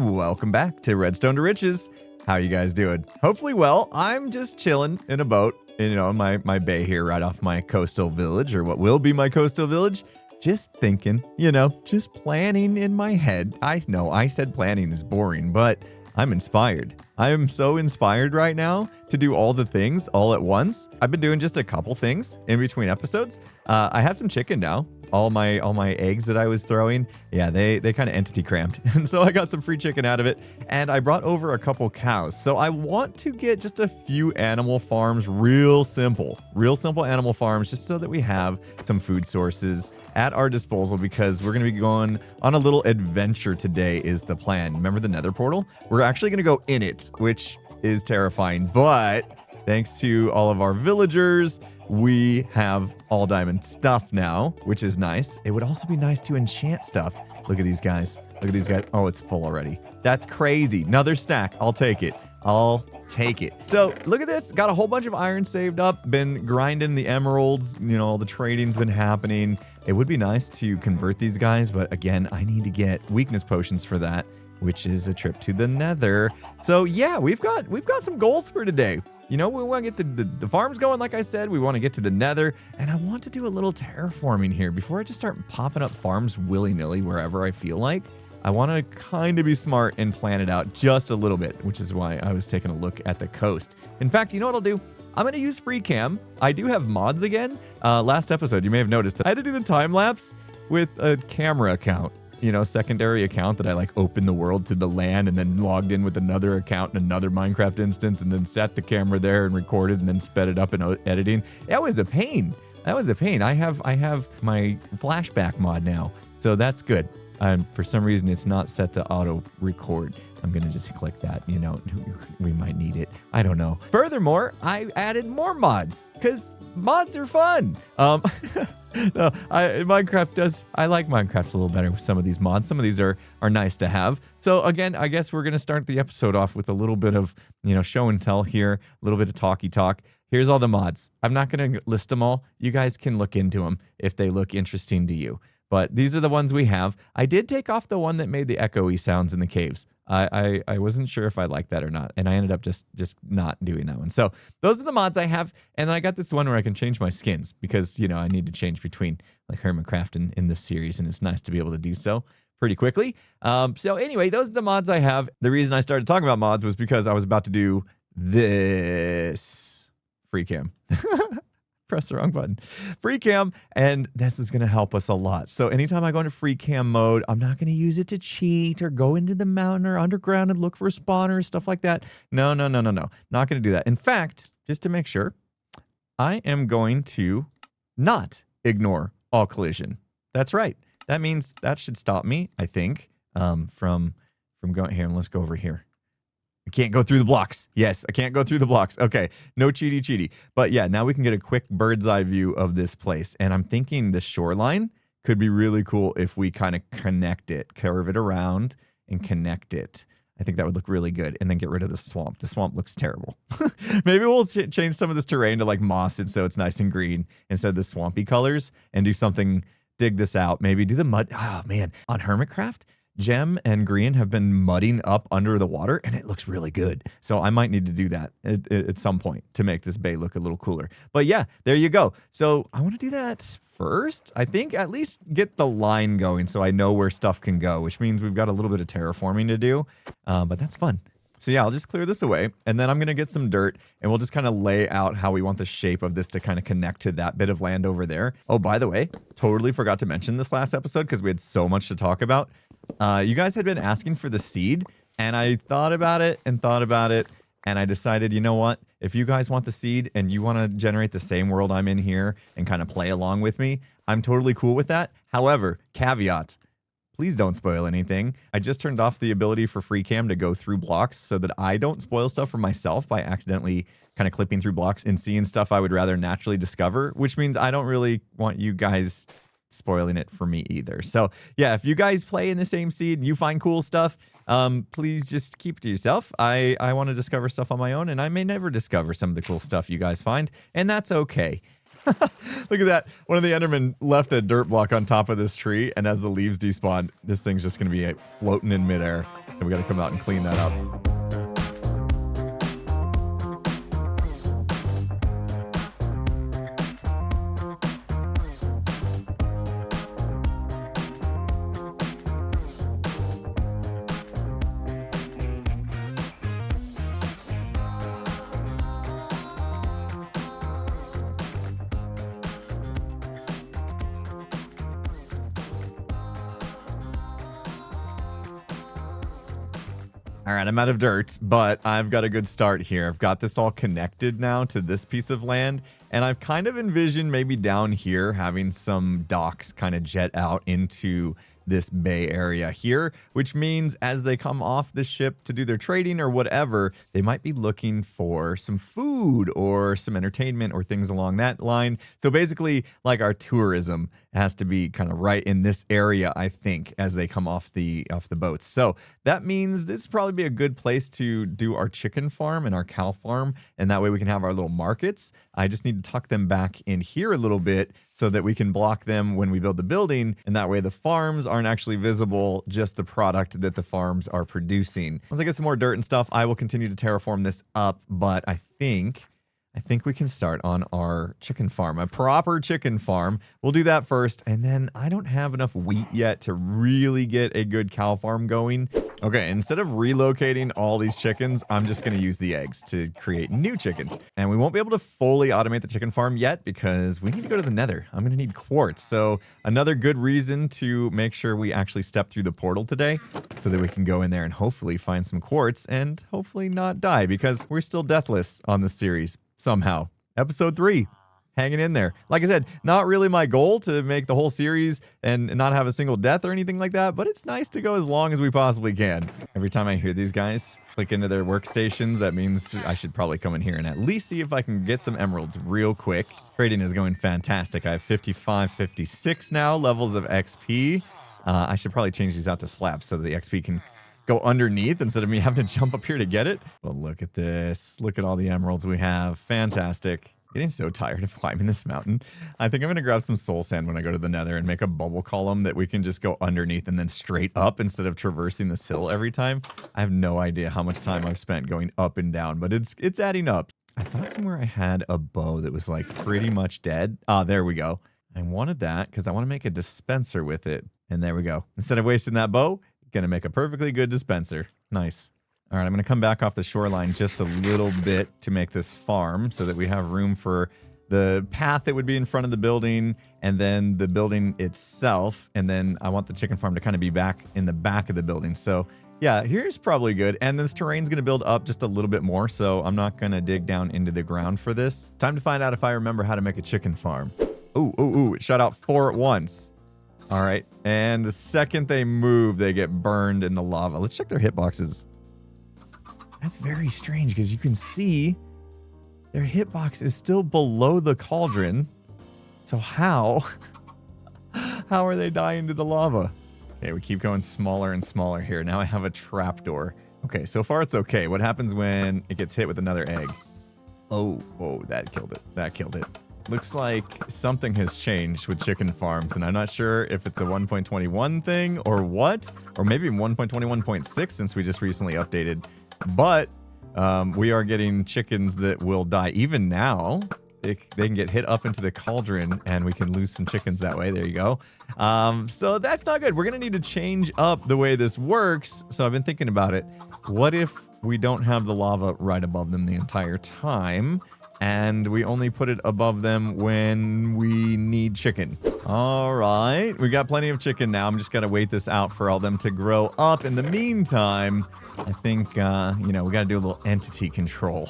Welcome back to Redstone to Riches. How you guys doing? Hopefully well. I'm just chilling in a boat, in my bay here right off my coastal village, or what will be my coastal village. Just thinking, just planning in my head. I know I said planning is boring, but I'm inspired. I am so inspired right now to do all the things all at once. I've been doing just a couple things in between episodes. I have some chicken now. All my eggs that I was throwing, yeah, they kind of entity cramped. And so I got some free chicken out of it. And I brought over a couple cows. So I want to get just a few animal farms, real simple animal farms, just so that we have some food sources at our disposal, because we're going to be going on a little adventure today is the plan. Remember the Nether portal? We're actually going to go in it, which is terrifying, but thanks to all of our villagers, we have all diamond stuff now, which is nice. It would also be nice to enchant stuff. Look at these guys. Look at these guys. Oh, it's full already. That's crazy. Another stack. I'll take it. I'll take it. So look at this. Got a whole bunch of iron saved up. Been grinding the emeralds. All the trading's been happening. It would be nice to convert these guys, but again, I need to get weakness potions for that, which is a trip to the Nether. So yeah, we've got some goals for today. We want to get the farms going, like I said. We want to get to the Nether, and I want to do a little terraforming here before I just start popping up farms willy-nilly wherever I feel like. I want to kind of be smart and plan it out just a little bit, which is why I was taking a look at the coast. In fact, you know what I'll do? I'm going to use free cam. I do have mods again. Last episode, you may have noticed, I had to do the time lapse with a camera account. Secondary account that I opened the world to the LAN and then logged in with another account in another Minecraft instance and then set the camera there and recorded and then sped it up in editing. That was a pain. I have my flashback mod now, so that's good. For some reason, it's not set to auto record. I'm going to just click that, we might need it. I don't know. Furthermore, I added more mods because mods are fun. No, I like Minecraft a little better with some of these mods. Some of these are nice to have. So again, I guess we're going to start the episode off with a little bit of, show and tell here, a little bit of talky talk. Here's all the mods. I'm not going to list them all. You guys can look into them if they look interesting to you. But these are the ones we have. I did take off the one that made the echoey sounds in the caves. I wasn't sure if I liked that or not, and I ended up just not doing that one. So those are the mods I have, and then I got this one where I can change my skins because, I need to change between Hermitcraft in this series, and it's nice to be able to do so pretty quickly. So anyway, those are the mods I have. The reason I started talking about mods was because I was about to do this free cam. Press the wrong button. Free cam, and this is going to help us a lot. So anytime I go into free cam mode, I'm not going to use it to cheat or go into the mountain or underground and look for spawners, stuff like that. No. Not going to do that. In fact, just to make sure, I am going to not ignore all collision. That's right. That means that should stop me, I think, from going here. And let's go over here. I can't go through the blocks. Yes, I can't go through the blocks. Okay, no cheaty. But yeah, now we can get a quick bird's eye view of this place. And I'm thinking the shoreline could be really cool if we kind of connect it, curve it around and connect it. I think that would look really good. And then get rid of the swamp. The swamp looks terrible. Maybe we'll change some of this terrain to moss it so it's nice and green instead of the swampy colors and do something, dig this out. Maybe do the mud. Oh man, on Hermitcraft, Gem and Green have been mudding up under the water, and it looks really good. So I might need to do that at some point to make this bay look a little cooler. But yeah, there you go. So I want to do that first. I think at least get the line going so I know where stuff can go, which means we've got a little bit of terraforming to do, but that's fun. So yeah, I'll just clear this away, and then I'm going to get some dirt, and we'll just kind of lay out how we want the shape of this to kind of connect to that bit of land over there. Oh, by the way, totally forgot to mention this last episode because we had so much to talk about. You guys had been asking for the seed, and I thought about it, and I decided, you know what? If you guys want the seed and you want to generate the same world I'm in here and kind of play along with me, I'm totally cool with that. However, caveat, please don't spoil anything. I just turned off the ability for free cam to go through blocks so that I don't spoil stuff for myself by accidentally kind of clipping through blocks and seeing stuff I would rather naturally discover, which means I don't really want you guys spoiling it for me either. So yeah, if you guys play in the same seed and you find cool stuff, please just keep it to yourself. I want to discover stuff on my own, and I may never discover some of the cool stuff you guys find, and that's okay. Look at that. One of the Endermen left a dirt block on top of this tree, and as the leaves despawn, this thing's just going to be floating in midair. So we got to come out and clean that up. All right, I'm out of dirt, but I've got a good start here. I've got this all connected now to this piece of land, and I've kind of envisioned maybe down here having some docks kind of jet out into this bay area here, which means as they come off the ship to do their trading or whatever, they might be looking for some food or some entertainment or things along that line. So basically, like our tourism has to be kind of right in this area, I think, as they come off the boats. So that means this would probably be a good place to do our chicken farm and our cow farm, and that way we can have our little markets. I just need to tuck them back in here a little bit so that we can block them when we build the building, and that way the farms aren't actually visible, just the product that the farms are producing. Once I get some more dirt and stuff, I will continue to terraform this up, but I think we can start on our chicken farm, a proper chicken farm. We'll do that first, and then I don't have enough wheat yet to really get a good cow farm going. Okay, instead of relocating all these chickens, I'm just going to use the eggs to create new chickens. And we won't be able to fully automate the chicken farm yet because we need to go to the Nether. I'm going to need quartz. So another good reason to make sure we actually step through the portal today so that we can go in there and hopefully find some quartz and hopefully not die because we're still deathless on this series somehow. Episode 3. Hanging in there. Like I said, not really my goal to make the whole series and not have a single death or anything like that, but it's nice to go as long as we possibly can. Every time I hear these guys click into their workstations, that means I should probably come in here and at least see if I can get some emeralds real quick. Trading is going fantastic. I have 55, 56 now levels of XP. I should probably change these out to slabs so the XP can go underneath instead of me having to jump up here to get it. Well, look at this. Look at all the emeralds we have. Fantastic. Getting so tired of climbing this mountain. I think I'm going to grab some soul sand when I go to the Nether and make a bubble column that we can just go underneath and then straight up instead of traversing this hill every time. I have no idea how much time I've spent going up and down, but it's adding up. I thought somewhere I had a bow that was like pretty much dead. Ah, there we go. I wanted that because I want to make a dispenser with it. And there we go. Instead of wasting that bow, going to make a perfectly good dispenser. Nice. All right, I'm going to come back off the shoreline just a little bit to make this farm so that we have room for the path that would be in front of the building and then the building itself. And then I want the chicken farm to kind of be back in the back of the building. So yeah, here's probably good. And this terrain's going to build up just a little bit more. So I'm not going to dig down into the ground for this. Time to find out if I remember how to make a chicken farm. Ooh, it shot out 4 at once. All right. And the second they move, they get burned in the lava. Let's check their hitboxes. That's very strange because you can see their hitbox is still below the cauldron. So how are they dying to the lava? Okay, we keep going smaller and smaller here. Now I have a trapdoor. Okay, so far it's okay. What happens when it gets hit with another egg? Oh, that killed it. That killed it. Looks like something has changed with chicken farms, and I'm not sure if it's a 1.21 thing or what, or maybe 1.21.6 since we just recently updated. But we are getting chickens that will die. Even now, they can get hit up into the cauldron and we can lose some chickens that way. There you go. So that's not good. We're going to need to change up the way this works. So I've been thinking about it. What if we don't have the lava right above them the entire time and we only put it above them when we need chicken? All right. We got plenty of chicken now. I'm just going to wait this out for all them to grow up. In the meantime, I think, we got to do a little entity control.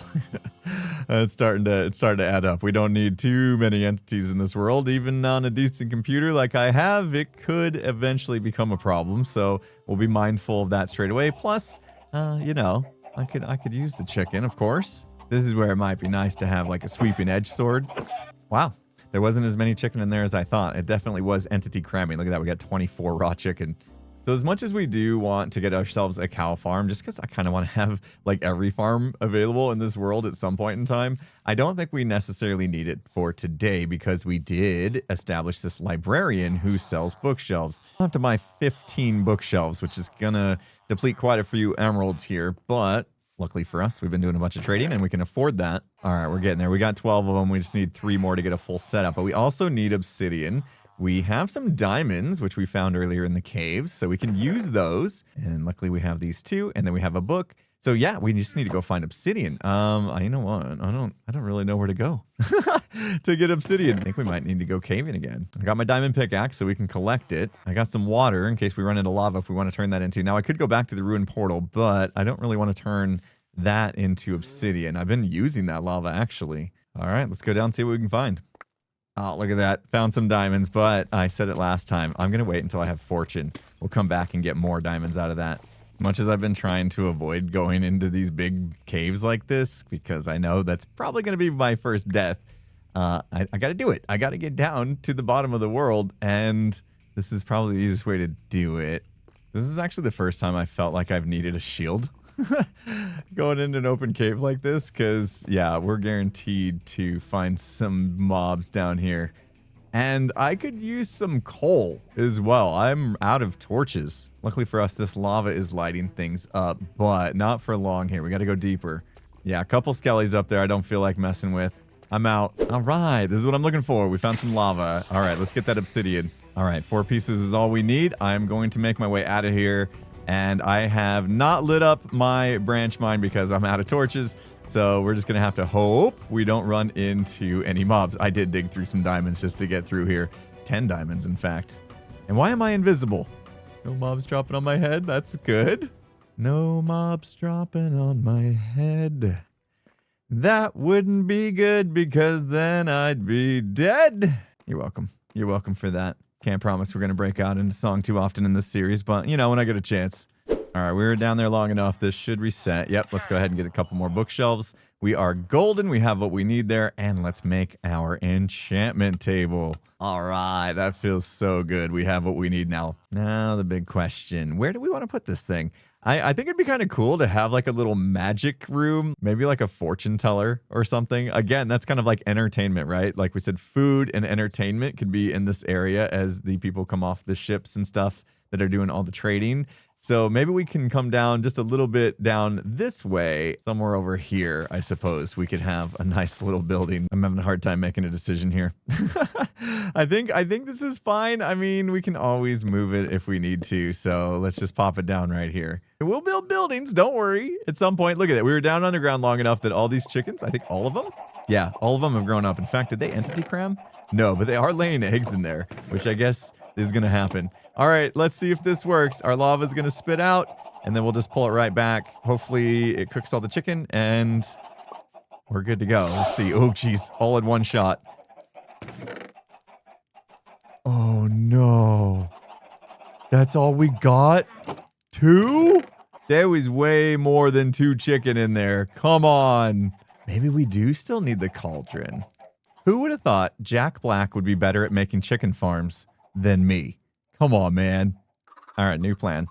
It's starting to add up. We don't need too many entities in this world. Even on a decent computer like I have, it could eventually become a problem. So we'll be mindful of that straight away. Plus, I could use the chicken, of course. This is where it might be nice to have like a sweeping edge sword. Wow. There wasn't as many chicken in there as I thought. It definitely was entity cramming. Look at that. We got 24 raw chicken. So as much as we do want to get ourselves a cow farm, just because I kind of want to have like every farm available in this world at some point in time, I don't think we necessarily need it for today because we did establish this librarian who sells bookshelves. I'll have to buy 15 bookshelves, which is gonna deplete quite a few emeralds here, but luckily for us, we've been doing a bunch of trading and we can afford that. All right, we're getting there. We got 12 of them. We just need 3 more to get a full setup, but we also need obsidian. We have some diamonds, which we found earlier in the caves, so we can use those. And luckily we have these 2, and then we have a book. So yeah, we just need to go find obsidian. You know what? I don't really know where to go to get obsidian. I think we might need to go caving again. I got my diamond pickaxe so we can collect it. I got some water in case we run into lava if we want to turn that into. Now I could go back to the ruined portal, but I don't really want to turn that into obsidian. I've been using that lava actually. All right, let's go down and see what we can find. Oh, look at that. Found some diamonds, but I said it last time. I'm going to wait until I have fortune. We'll come back and get more diamonds out of that. As much as I've been trying to avoid going into these big caves like this, because I know that's probably going to be my first death, I got to do it. I got to get down to the bottom of the world, and this is probably the easiest way to do it. This is actually the first time I felt like I've needed a shield going into an open cave like this, because yeah, we're guaranteed to find some mobs down here, and I could use some coal as well. I'm out of torches. Luckily for us, this lava is lighting things up, but not for long here. We got to go deeper. Yeah, a couple skellies up there I don't feel like messing with. I'm out. All right, this is what I'm looking for. We found some lava. All right, let's get that obsidian. All right, 4 pieces is all we need. I'm going to make my way out of here. And I have not lit up my branch mine because I'm out of torches. So we're just going to have to hope we don't run into any mobs. I did dig through some diamonds just to get through here. 10 diamonds, in fact. And why am I invisible? No mobs dropping on my head. That's good. No mobs dropping on my head. That wouldn't be good because then I'd be dead. You're welcome. You're welcome for that. Can't promise we're going to break out into song too often in this series, but, you know, when I get a chance. All right, we were down there long enough. This should reset. Yep, let's go ahead and get a couple more bookshelves. We are golden. We have what we need there, and let's make our enchantment table. All right, that feels so good. We have what we need now. Now, the big question. Where do we want to put this thing? I think it'd be kind of cool to have like a little magic room, maybe like a fortune teller or something. Again, that's kind of like entertainment, right? Like we said, food and entertainment could be in this area as the people come off the ships and stuff that are doing all the trading. So maybe we can come down just a little bit down this way, somewhere over here, I suppose. We could have a nice little building. I'm having a hard time making a decision here. I think this is fine. I mean, we can always move it if we need to. So let's just pop it down right here. We'll build buildings. Don't worry. At some point, look at it. We were down underground long enough that all these chickens, I think all of them. Yeah, all of them have grown up. In fact, did they entity cram? No, but they are laying eggs in there, which I guess is going to happen. All right, let's see if this works. Our lava is going to spit out, and then we'll just pull it right back. Hopefully, it cooks all the chicken, and we're good to go. Let's see. Oh, geez. All in one shot. Oh, no. That's all we got? 2? There was way more than 2 chicken in there. Come on. Maybe we do still need the cauldron. Who would have thought Jack Black would be better at making chicken farms than me? Come on, man. All right, new plan.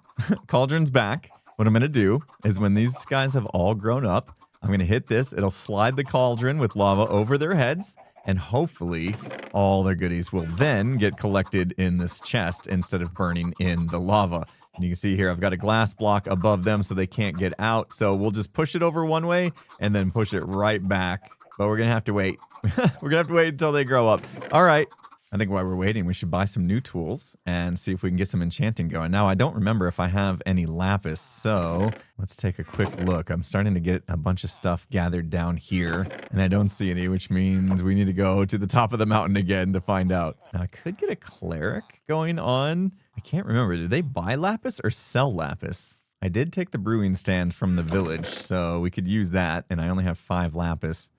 Cauldron's back. What I'm going to do is when these guys have all grown up, I'm going to hit this. It'll slide the cauldron with lava over their heads, and hopefully all their goodies will then get collected in this chest instead of burning in the lava. And you can see here, I've got a glass block above them so they can't get out. So we'll just push it over one way and then push it right back. But we're going to have to wait. We're going to have to wait until they grow up. All right. I think while we're waiting, we should buy some new tools and see if we can get some enchanting going. Now, I don't remember if I have any lapis, so let's take a quick look. I'm starting to get a bunch of stuff gathered down here, and I don't see any, which means we need to go to the top of the mountain again to find out. Now, I could get a cleric going on. I can't remember. Did they buy lapis or sell lapis? I did take the brewing stand from the village, so we could use that, and I only have 5 lapis.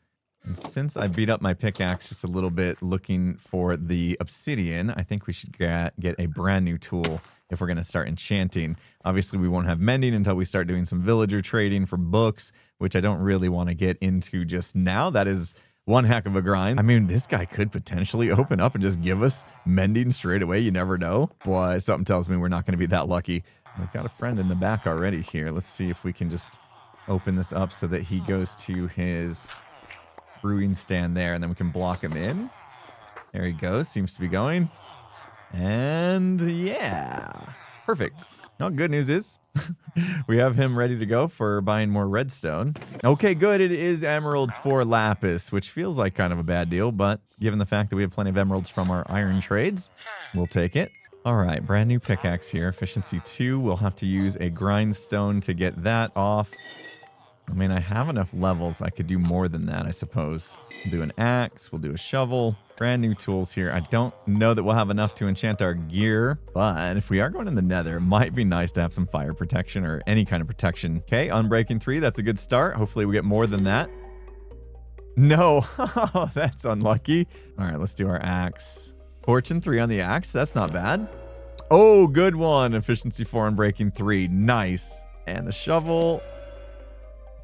And since I beat up my pickaxe just a little bit looking for the obsidian, I think we should get a brand new tool if we're going to start enchanting. Obviously, we won't have mending until we start doing some villager trading for books, which I don't really want to get into just now. That is one heck of a grind. I mean, this guy could potentially open up and just give us mending straight away. You never know. Boy, something tells me we're not going to be that lucky. We've got a friend in the back already here. Let's see if we can just open this up so that he goes to his brewing stand there, and then we can block him in. There he goes. Seems to be going. And yeah, perfect. No, good news is we have him ready to go for buying more redstone. Okay, good. It is emeralds for lapis, which feels like kind of a bad deal, but given the fact that we have plenty of emeralds from our iron trades, we'll take it. All right, brand new pickaxe here. Efficiency 2. We'll have to use a grindstone to get that off. I mean, I have enough levels. I could do more than that, I suppose. We'll do an axe. We'll do a shovel. Brand new tools here. I don't know that we'll have enough to enchant our gear, but if we are going in the nether, it might be nice to have some fire protection or any kind of protection. Okay, unbreaking 3. That's a good start. Hopefully we get more than that. No, that's unlucky. All right, let's do our axe. Fortune 3 on the axe. That's not bad. Oh, good one. Efficiency 4 on breaking 3. Nice. And the shovel.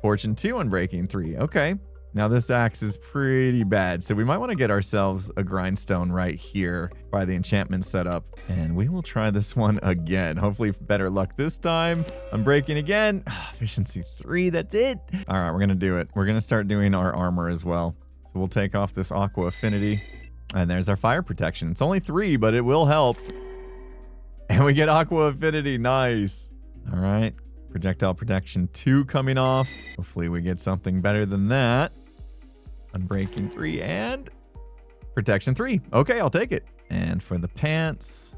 Fortune 2 on breaking 3. Okay. Now this axe is pretty bad, so we might want to get ourselves a grindstone right here by the enchantment setup. And we will try this one again. Hopefully better luck this time. I'm breaking again. Efficiency 3, that's it. All right, we're going to do it. We're going to start doing our armor as well. So we'll take off this aqua affinity. And there's our fire protection. It's only 3, but it will help. And we get aqua affinity. Nice. All right. Projectile protection 2 coming off. Hopefully we get something better than that. Unbreaking 3 and protection 3. Okay, I'll take it. And for the pants.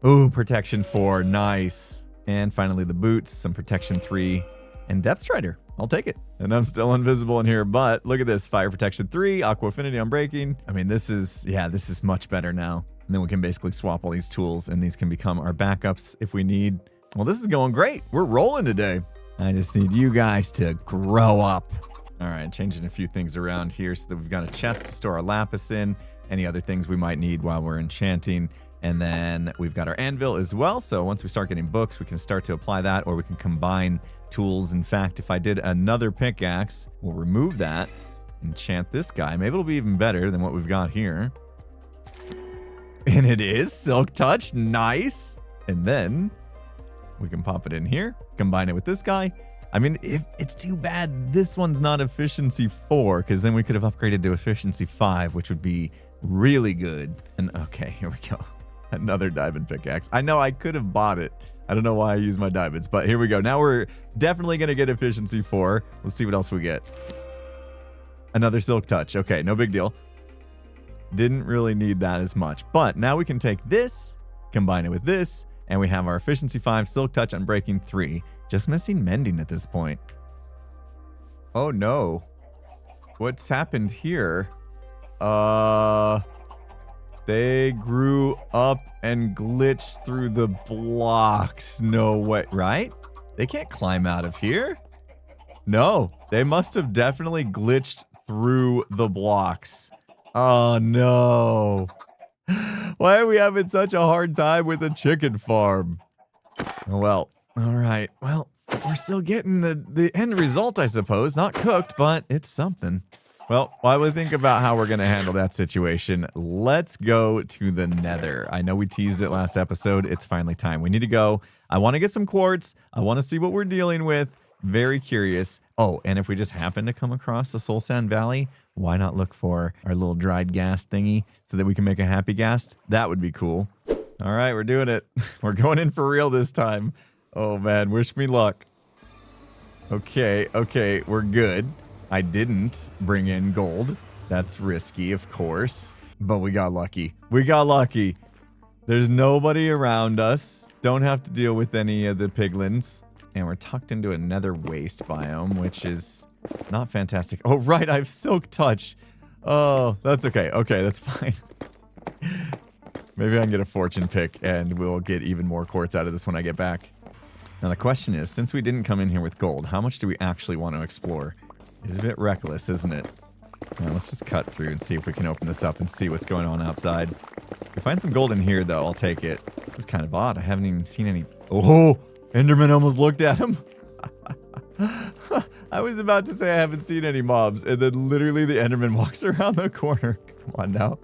Ooh, protection 4. Nice. And finally the boots, some protection 3 and depth strider. I'll take it. And I'm still invisible in here, but look at this. Fire protection 3, aqua affinity unbreaking. I mean, this is much better now. And then we can basically swap all these tools and these can become our backups if we need. Well, this is going great. We're rolling today. I just need you guys to grow up. All right, changing a few things around here so that we've got a chest to store our lapis in, any other things we might need while we're enchanting. And then we've got our anvil as well. So once we start getting books, we can start to apply that, or we can combine tools. In fact, if I did another pickaxe, we'll remove that, enchant this guy. Maybe it'll be even better than what we've got here. And it is Silk Touch. Nice. And then we can pop it in here, combine it with this guy. I mean, if it's too bad this one's not efficiency 4, because then we could have upgraded to efficiency 5, which would be really good. And okay, here we go. Another diamond pickaxe. I know I could have bought it. I don't know why I use my diamonds, but here we go. Now we're definitely going to get efficiency 4. Let's see what else we get. Another Silk Touch. Okay, no big deal. Didn't really need that as much. But now we can take this, combine it with this, and we have our efficiency 5, Silk Touch, Unbreaking 3. Just missing mending at this point. Oh no. What's happened here? They grew up and glitched through the blocks. No way, right? They can't climb out of here. No, they must have definitely glitched through the blocks. Oh no. Why are we having such a hard time with a chicken farm? Well, all right. Well, we're still getting the end result, I suppose. Not cooked, but it's something. Well, while we think about how we're going to handle that situation, let's go to the Nether. I know we teased it last episode. It's finally time. We need to go. I want to get some quartz. I want to see what we're dealing with. Very curious. Oh, and if we just happen to come across the Soul Sand Valley, why not look for our little dried ghast thingy so that we can make a happy ghast? That would be cool. All right, we're doing it. We're going in for real this time. Oh man, wish me luck. Okay, we're good. I didn't bring in gold. That's risky, of course, but we got lucky. We got lucky. There's nobody around us. Don't have to deal with any of the piglins. And we're tucked into a nether waste biome, which is not fantastic. Oh, right, I have Silk Touch. Oh, that's okay. Okay, that's fine. Maybe I can get a fortune pick and we'll get even more quartz out of this when I get back. Now the question is, since we didn't come in here with gold, how much do we actually want to explore? It's a bit reckless, isn't it? All right, let's just cut through and see if we can open this up and see what's going on outside. If we find some gold in here, though, I'll take it. This is kind of odd. I haven't even seen any... Oh, Enderman almost looked at him. I was about to say I haven't seen any mobs, and then literally the Enderman walks around the corner. Come on now.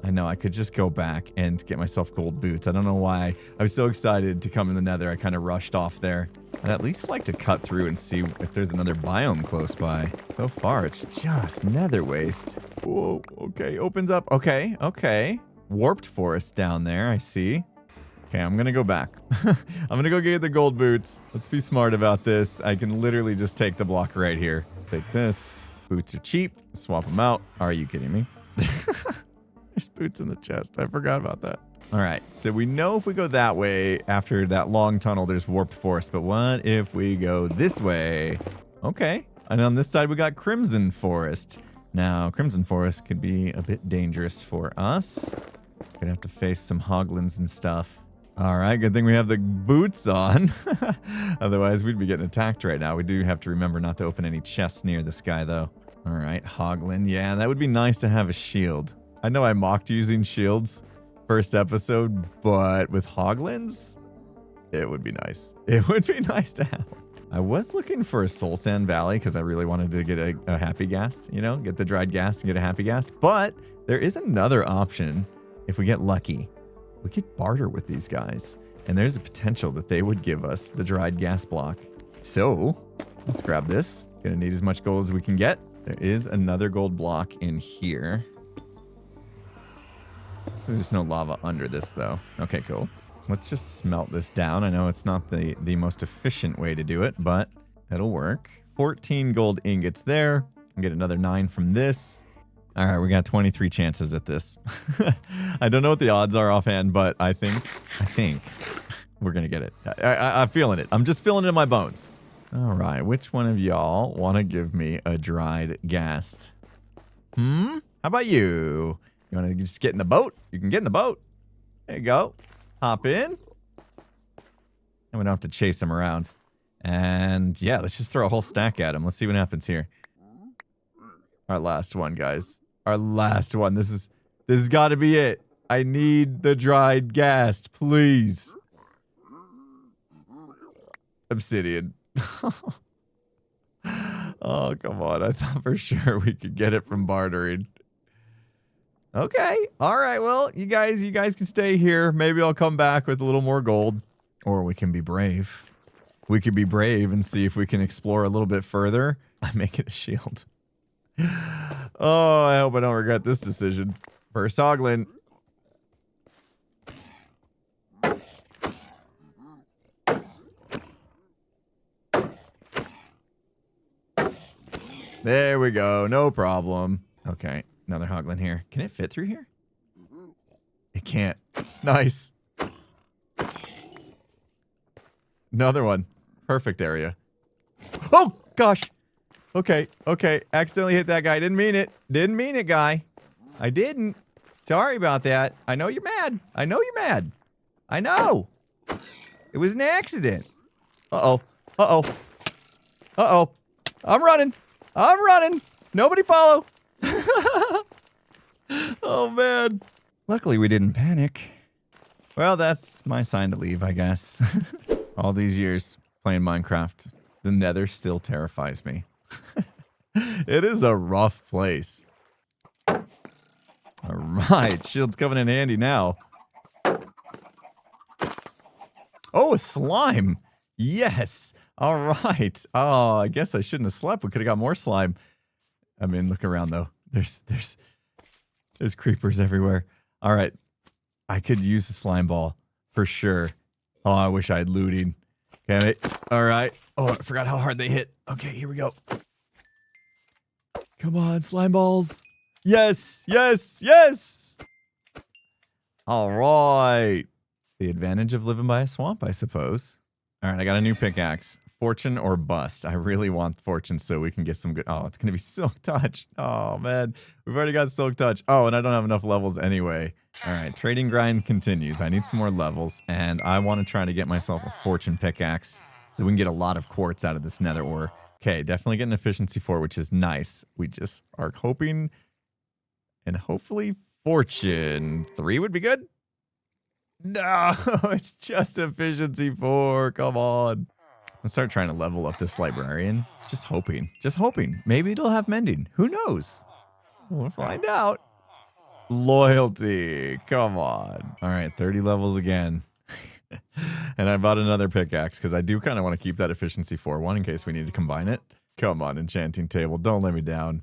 I know, I could just go back and get myself gold boots. I don't know why. I was so excited to come in the Nether, I kind of rushed off there. I'd at least like to cut through and see if there's another biome close by. So far, it's just nether waste. Whoa, okay, opens up. Okay, okay. Warped forest down there, I see. Okay, I'm gonna go back. I'm gonna go get the gold boots. Let's be smart about this. I can literally just take the block right here. Take this. Boots are cheap. Swap them out. Are you kidding me? There's boots in the chest. I forgot about that. All right, so we know if we go that way, after that long tunnel, there's warped forest. But what if we go this way? Okay, and on this side, we got crimson forest. Now, crimson forest could be a bit dangerous for us. Gonna have to face some hoglins and stuff. All right, good thing we have the boots on. Otherwise, we'd be getting attacked right now. We do have to remember not to open any chests near this guy, though. All right, hoglin. Yeah, that would be nice to have a shield. I know I mocked using shields first episode, but with hoglins, it would be nice. It would be nice to have. I was looking for a soul sand valley because I really wanted to get a happy ghast, you know, get the dried ghast and get a happy ghast. But there is another option if we get lucky. We could barter with these guys, and there's a potential that they would give us the dried ghast block. So let's grab this. Gonna need as much gold as we can get. There is another gold block in here. There's no lava under this though. Okay, cool. So let's just smelt this down. I know it's not the most efficient way to do it, but it'll work. 14 gold ingots there. I'll get another 9 from this. All right, we got 23 chances at this. I don't know what the odds are offhand, but I think we're gonna get it. I'm feeling it. I'm just feeling it in my bones. All right, which one of y'all want to give me a dried ghast? How about you? You want to just get in the boat? You can get in the boat. There you go. Hop in. And we don't have to chase him around. And yeah, let's just throw a whole stack at him. Let's see what happens here. Our last one, guys. Our last one. This has got to be it. I need the dried ghast, please. Obsidian. Oh, come on. I thought for sure we could get it from bartering. Okay. All right. Well, you guys can stay here. Maybe I'll come back with a little more gold. Or we can be brave. We could be brave and see if we can explore a little bit further. I make it a shield. Oh, I hope I don't regret this decision. First hoglin. There we go. No problem. Okay. Another hoglin here. Can it fit through here? It can't. Nice. Another one. Perfect area. Oh, gosh. Okay, okay. Accidentally hit that guy. Didn't mean it. Didn't mean it, guy. I didn't. Sorry about that. I know you're mad. I know you're mad. I know. It was an accident. Uh-oh. Uh-oh. Uh-oh. I'm running. I'm running. Nobody follow. Oh, man. Luckily, we didn't panic. Well, that's my sign to leave, I guess. All these years playing Minecraft, the Nether still terrifies me. It is a rough place. All right, shield's coming in handy now. Oh, a slime. Yes. All right. Oh, I guess I shouldn't have slept. We could have got more slime. I mean, look around though. There's creepers everywhere. All right. I could use a slime ball for sure. Oh, I wish I had looting. Okay. All right. Oh, I forgot how hard they hit. Okay, here we go. Come on, slime balls. Yes, yes, yes. All right. The advantage of living by a swamp, I suppose. All right, I got a new pickaxe. Fortune or bust. I really want fortune so we can get some good... Oh, it's going to be silk touch. Oh, man. We've already got silk touch. Oh, and I don't have enough levels anyway. All right, trading grind continues. I need some more levels, and I want to try to get myself a fortune pickaxe so we can get a lot of quartz out of this nether ore. Okay, definitely getting efficiency 4, which is nice. We just are hoping, and hopefully fortune 3 would be good. No, it's just efficiency 4. Come on. Let's start trying to level up this librarian. Just hoping. Just hoping. Maybe it'll have mending. Who knows? We'll find out. Loyalty. Come on. All right, 30 levels again. And I bought another pickaxe because I do kind of want to keep that efficiency 4-1 in case we need to combine it. Come on, enchanting table. Don't let me down.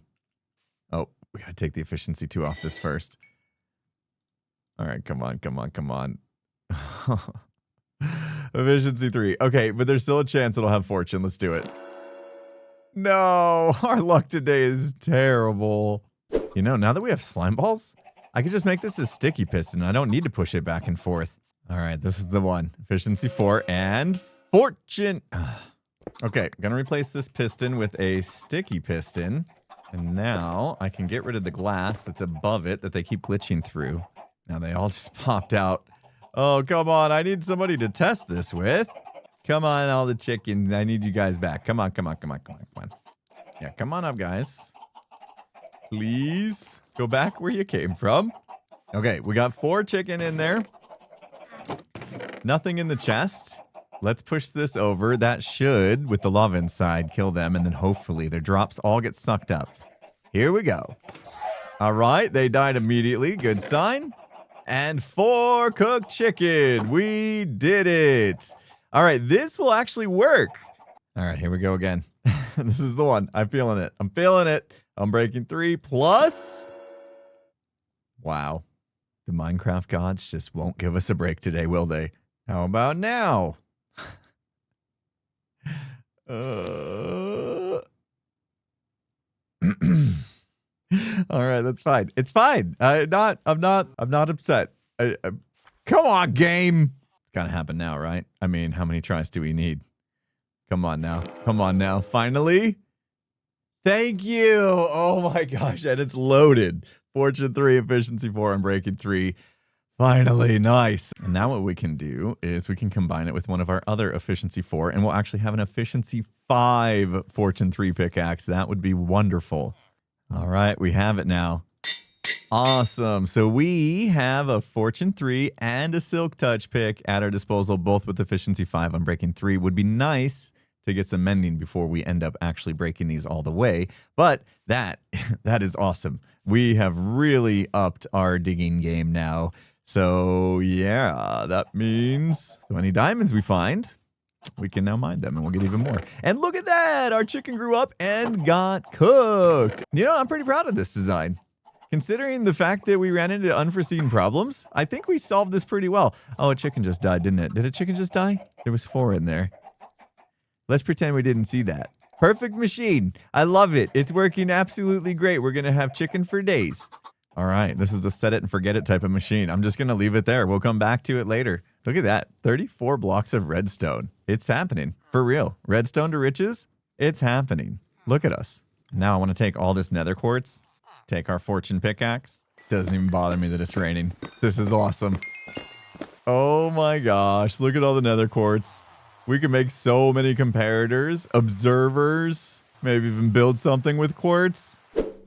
Oh, we got to take the efficiency 2 off this first. All right, come on, come on, come on. Efficiency 3. Okay, but there's still a chance it'll have fortune. Let's do it. No, our luck today is terrible. You know, now that we have slime balls, I could just make this a sticky piston. I don't need to push it back and forth. All right, this is the one. Efficiency 4 and fortune. Okay, gonna replace this piston with a sticky piston. And now I can get rid of the glass that's above it that they keep glitching through. Now they all just popped out. Oh, come on. I need somebody to test this with. Come on, all the chickens. I need you guys back. Come on, come on, come on, come on, come on. Yeah, come on up, guys. Please go back where you came from. Okay, we got 4 chicken in there. Nothing in the chest. Let's push this over. That should, with the lava inside, kill them. And then hopefully their drops all get sucked up. Here we go. All right, they died immediately. Good sign. And 4 cooked chicken. We did it. All right, this will actually work. All right, here we go again. This is the one. I'm feeling it. I'm feeling it. I'm breaking 3 plus. Wow. The Minecraft gods just won't give us a break today, will they? How about now? All right, that's fine. It's fine. I'm not upset. Come on, game. It's gotta happen now, right? I mean, how many tries do we need? Come on now. Come on now. Finally. Thank you. Oh my gosh, and it's loaded. Fortune 3, efficiency 4, and breaking 3. Finally, nice. And now what we can do is we can combine it with one of our other efficiency 4, and we'll actually have an efficiency 5 fortune 3 pickaxe. That would be wonderful. All right, we have it now. Awesome. So we have a fortune 3 and a silk touch pick at our disposal, both with efficiency 5 on breaking 3. Would be nice to get some mending before we end up actually breaking these all the way. But that is awesome. We have really upped our digging game now. So yeah, that means so any diamonds we find, we can now mine them and we'll get even more. And look at that! Our chicken grew up and got cooked. You know, I'm pretty proud of this design. Considering the fact that we ran into unforeseen problems, I think we solved this pretty well. Oh, a chicken just died, didn't it? Did a chicken just die? There was 4 in there. Let's pretend we didn't see that. Perfect machine. I love it. It's working absolutely great. We're going to have chicken for days. All right. This is a set it and forget it type of machine. I'm just going to leave it there. We'll come back to it later. Look at that. 34 blocks of redstone. It's happening. For real. Redstone to riches. It's happening. Look at us. Now I want to take all this nether quartz. Take our fortune pickaxe. Doesn't even bother me that it's raining. This is awesome. Oh my gosh. Look at all the nether quartz. We can make so many comparators, observers, maybe even build something with quartz.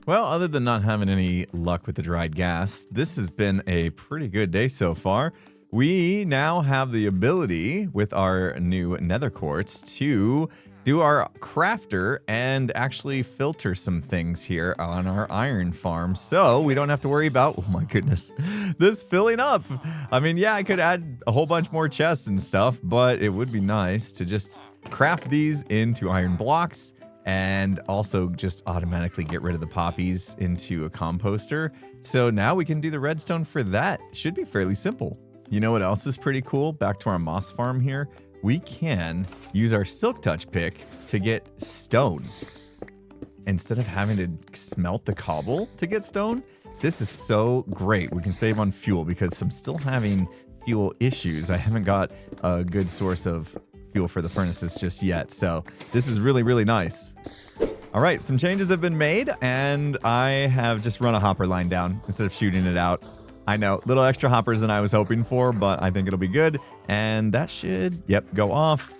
Well, other than not having any luck with the dried gas, this has been a pretty good day so far. We now have the ability with our new nether quartz to do our crafter and actually filter some things here on our iron farm. So we don't have to worry about, oh my goodness, this filling up. I mean, yeah, I could add a whole bunch more chests and stuff, but it would be nice to just craft these into iron blocks and also just automatically get rid of the poppies into a composter. So now we can do the redstone for that. Should be fairly simple. You know what else is pretty cool? Back to our moss farm here. We can use our silk touch pick to get stone. Instead of having to smelt the cobble to get stone, this is so great. We can save on fuel because I'm still having fuel issues. I haven't got a good source of fuel for the furnaces just yet. So this is really, really nice. All right, some changes have been made and I have just run a hopper line down instead of shooting it out. I know, little extra hoppers than I was hoping for, but I think it'll be good. And that should, yep, go off.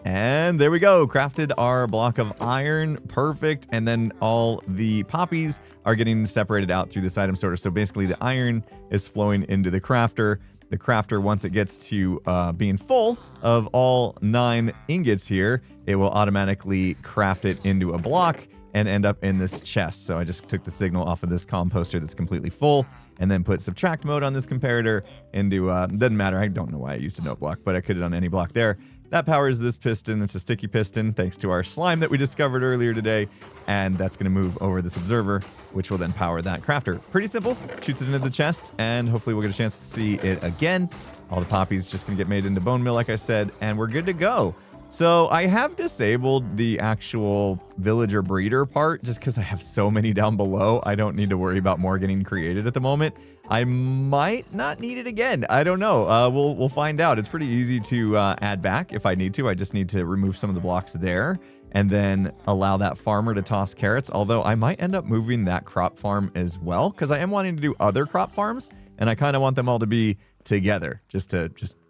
And there we go. Crafted our block of iron. Perfect. And then all the poppies are getting separated out through this item sorter. So basically the iron is flowing into the crafter the crafter, once it gets to being full of all 9 ingots here, it will automatically craft it into a block and end up in this chest. So I just took the signal off of this composter that's completely full and then put subtract mode on this comparator into, doesn't matter, I don't know why I used a note block, but I could have done any block there. That powers this piston. It's a sticky piston thanks to our slime that we discovered earlier today. And that's going to move over this observer, which will then power that crafter. Pretty simple. Shoots it into the chest, and hopefully we'll get a chance to see it again. All the poppies just going to get made into bone meal, like I said, and we're good to go. So I have disabled the actual villager breeder part just because I have so many down below. I don't need to worry about more getting created at the moment. I might not need it again. I don't know. We'll find out. It's pretty easy to add back if I need to. I just need to remove some of the blocks there and then allow that farmer to toss carrots. Although I might end up moving that crop farm as well because I am wanting to do other crop farms and I kind of want them all to be together just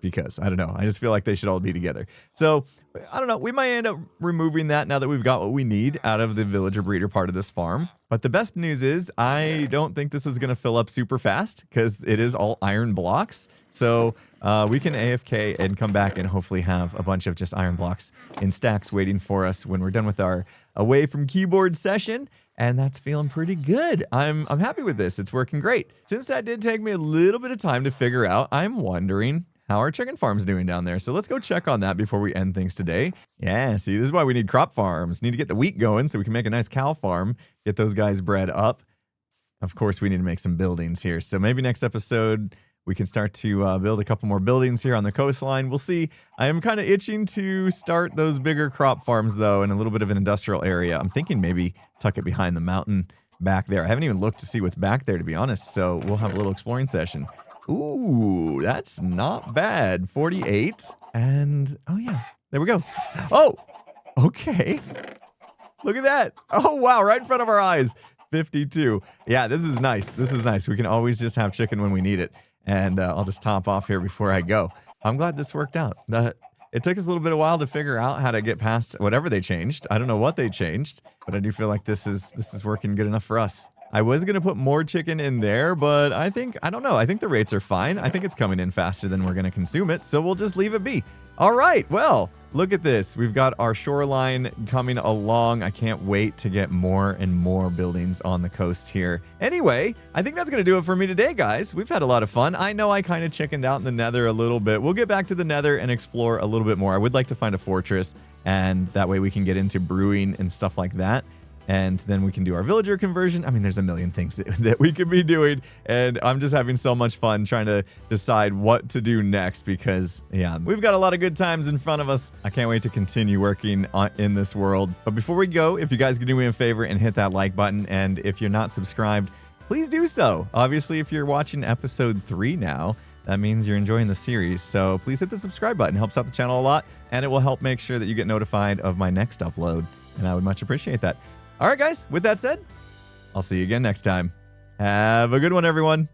because I don't know. I just feel like they should all be together. So I don't know. We might end up removing that now that we've got what we need out of the villager breeder part of this farm. But the best news is I don't think this is going to fill up super fast because it is all iron blocks. So we can AFK and come back and hopefully have a bunch of just iron blocks in stacks waiting for us when we're done with our away from keyboard session. And that's feeling pretty good. I'm happy with this. It's working great. Since that did take me a little bit of time to figure out, I'm wondering how our chicken farm's doing down there. So let's go check on that before we end things today. Yeah, see, this is why we need crop farms. Need to get the wheat going so we can make a nice cow farm, get those guys bred up. Of course, we need to make some buildings here. So maybe next episode, we can start to build a couple more buildings here on the coastline. We'll see. I am kind of itching to start those bigger crop farms, though, in a little bit of an industrial area. I'm thinking maybe tuck it behind the mountain back there. I haven't even looked to see what's back there, to be honest, so we'll have a little exploring session. Ooh, that's not bad. 48. And, oh, yeah, there we go. Oh, okay. Look at that. Oh, wow, right in front of our eyes. 52. Yeah, this is nice. This is nice. We can always just have chicken when we need it. And I'll just top off here before I go. I'm glad this worked out. It took us a little bit of a while to figure out how to get past whatever they changed. I don't know what they changed, but I do feel like this is working good enough for us. I was going to put more chicken in there, but I don't know. I think the rates are fine. I think it's coming in faster than we're going to consume it, so we'll just leave it be. All right, well, look at this. We've got our shoreline coming along. I can't wait to get more and more buildings on the coast here. Anyway, I think that's going to do it for me today, guys. We've had a lot of fun. I know I kind of chickened out in the Nether a little bit. We'll get back to the Nether and explore a little bit more. I would like to find a fortress, and that way we can get into brewing and stuff like that. And then we can do our villager conversion. I mean, there's a million things that we could be doing. And I'm just having so much fun trying to decide what to do next because, yeah, we've got a lot of good times in front of us. I can't wait to continue working in this world. But before we go, if you guys could do me a favor and hit that like button. And if you're not subscribed, please do so. Obviously, if you're watching episode 3 now, that means you're enjoying the series. So please hit the subscribe button. It helps out the channel a lot. And it will help make sure that you get notified of my next upload. And I would much appreciate that. All right, guys, with that said, I'll see you again next time. Have a good one, everyone.